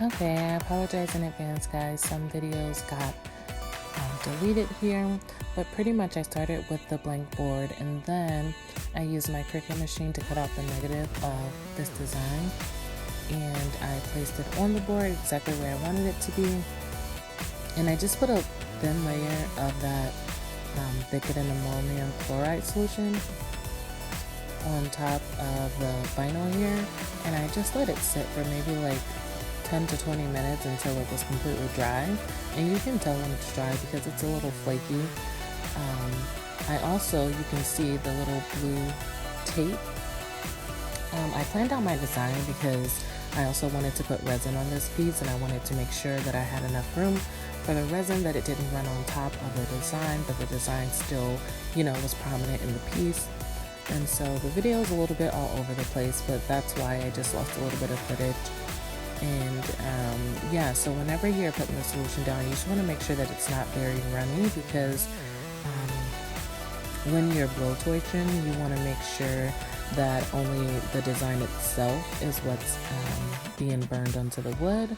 Okay, I apologize in advance, guys. Some videos got deleted here, but pretty much I started with the blank board and then I used my Cricut machine to cut out the negative of this design, and I placed it on the board exactly where I wanted it to be, and I just put a thin layer of that Vicodin ammonium chloride solution on top of the vinyl here, and I just let it sit for maybe like 10 to 20 minutes until it was completely dry. And you can tell when it's dry because it's a little flaky. You can see the little blue tape. I planned out my design because I also wanted to put resin on this piece, and I wanted to make sure that I had enough room for the resin, that it didn't run on top of the design, but the design still, was prominent in the piece. And so the video is a little bit all over the place, but that's why I just lost a little bit of footage. And so whenever you're putting the solution down, you just want to make sure that it's not very runny, because when you're blow torching, you want to make sure that only the design itself is what's being burned onto the wood.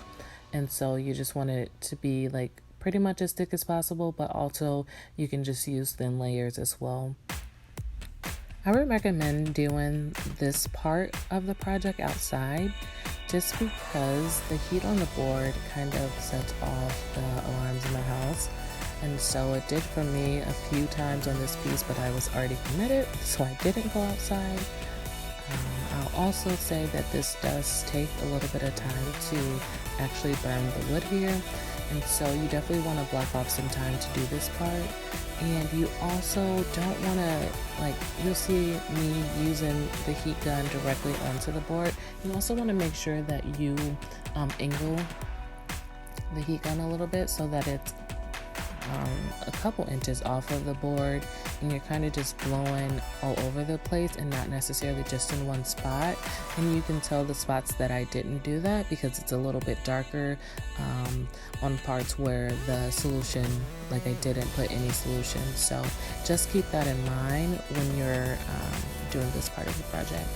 And so you just want it to be like pretty much as thick as possible, but also you can just use thin layers as well. I would recommend doing this part of the project outside, just because the heat on the board kind of sets off the alarms in the house. And so it did for me a few times on this piece, but I was already committed, so I didn't go outside. I'll also say that this does take a little bit of time to actually burn the wood here, and so you definitely want to block off some time to do this part. And you also don't want to, you'll see me using the heat gun directly onto the board. You also want to make sure that you angle the heat gun a little bit so that it's a couple inches off of the board, and you're kind of just blowing all over the place and not necessarily just in one spot. And you can tell the spots that I didn't do that because it's a little bit darker on parts where the solution, I didn't put any solution. So just keep that in mind when you're doing this part of the project.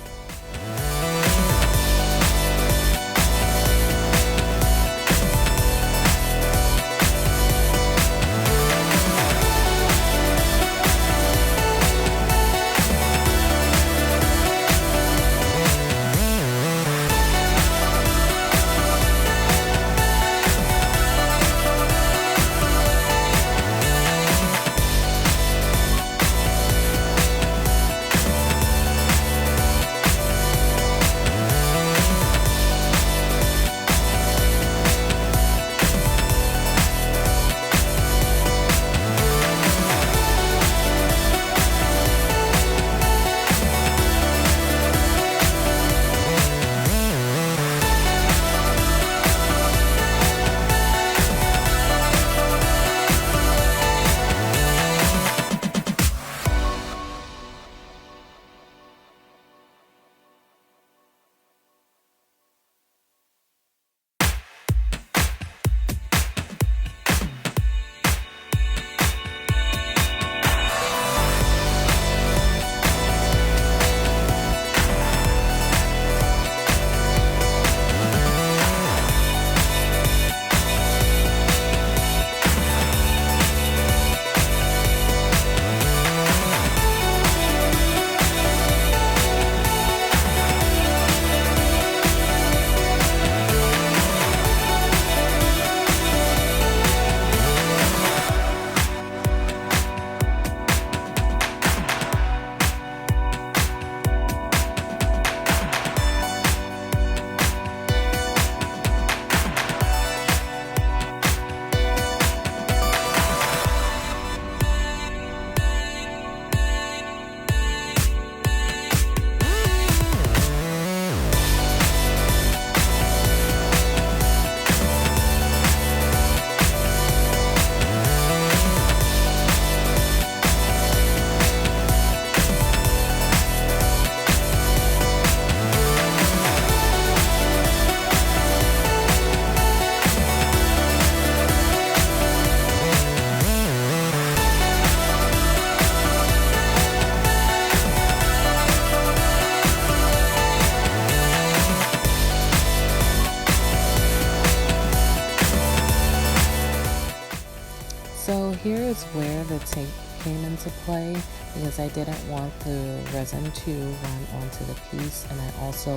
So here is where the tape came into play, because I didn't want the resin to run onto the piece, and I also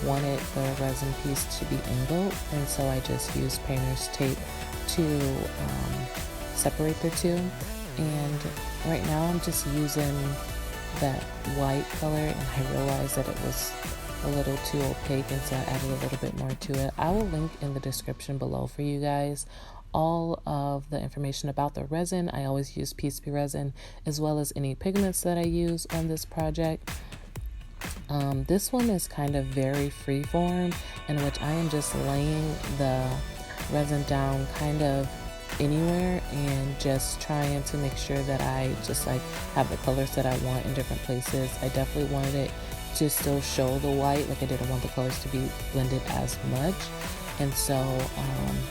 wanted the resin piece to be angled, and so I just used painter's tape to separate the two. And right now I'm just using that white color, and I realized that it was a little too opaque, and so I added a little bit more to it. I will link in the description below for you guys all of the information about the resin. I always use PCB resin, as well as any pigments that I use on this project. This one is kind of very freeform, in which I am just laying the resin down kind of anywhere and just trying to make sure that I just like have the colors that I want in different places. I definitely wanted it to still show the white, like I didn't want the colors to be blended as much. And so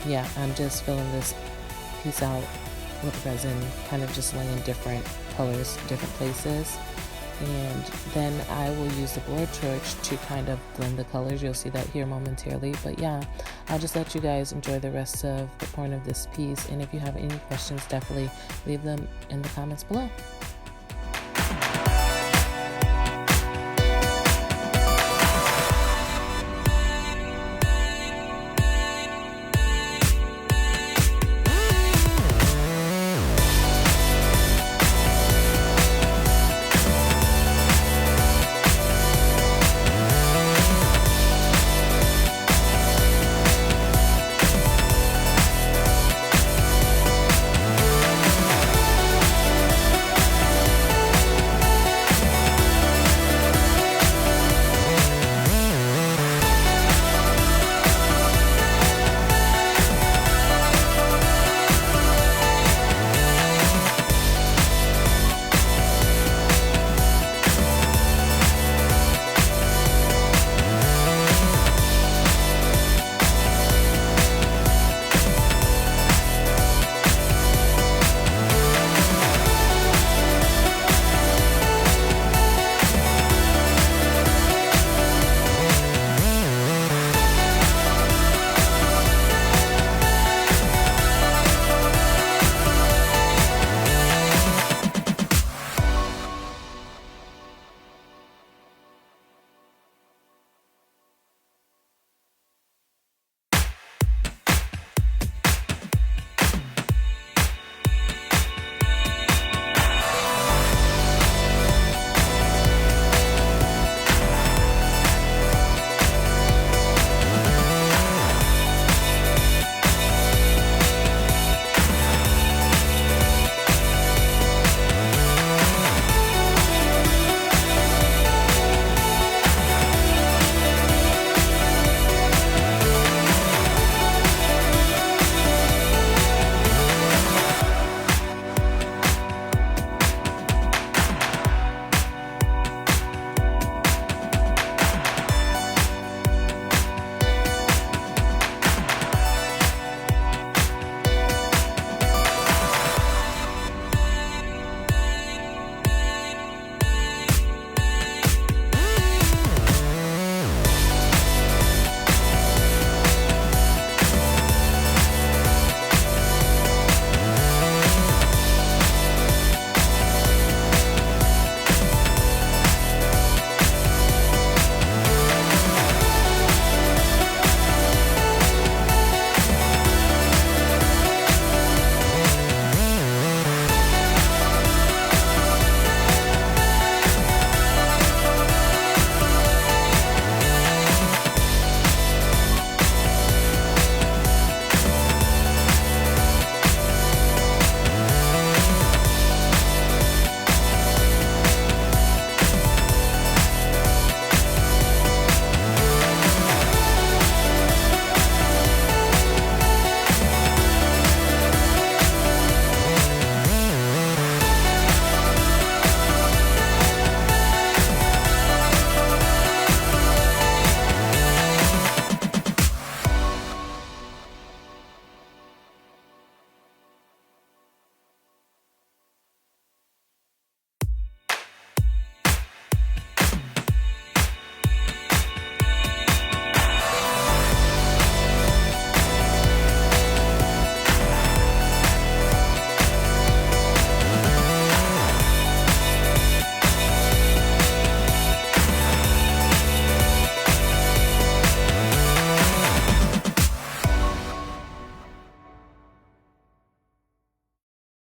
yeah, I'm just filling this piece out with resin, kind of just laying different colors different places. And then I will use the board torch to kind of blend the colors. You'll see that here momentarily. But yeah, I'll just let you guys enjoy the rest of the point of this piece. And if you have any questions, definitely leave them in the comments below.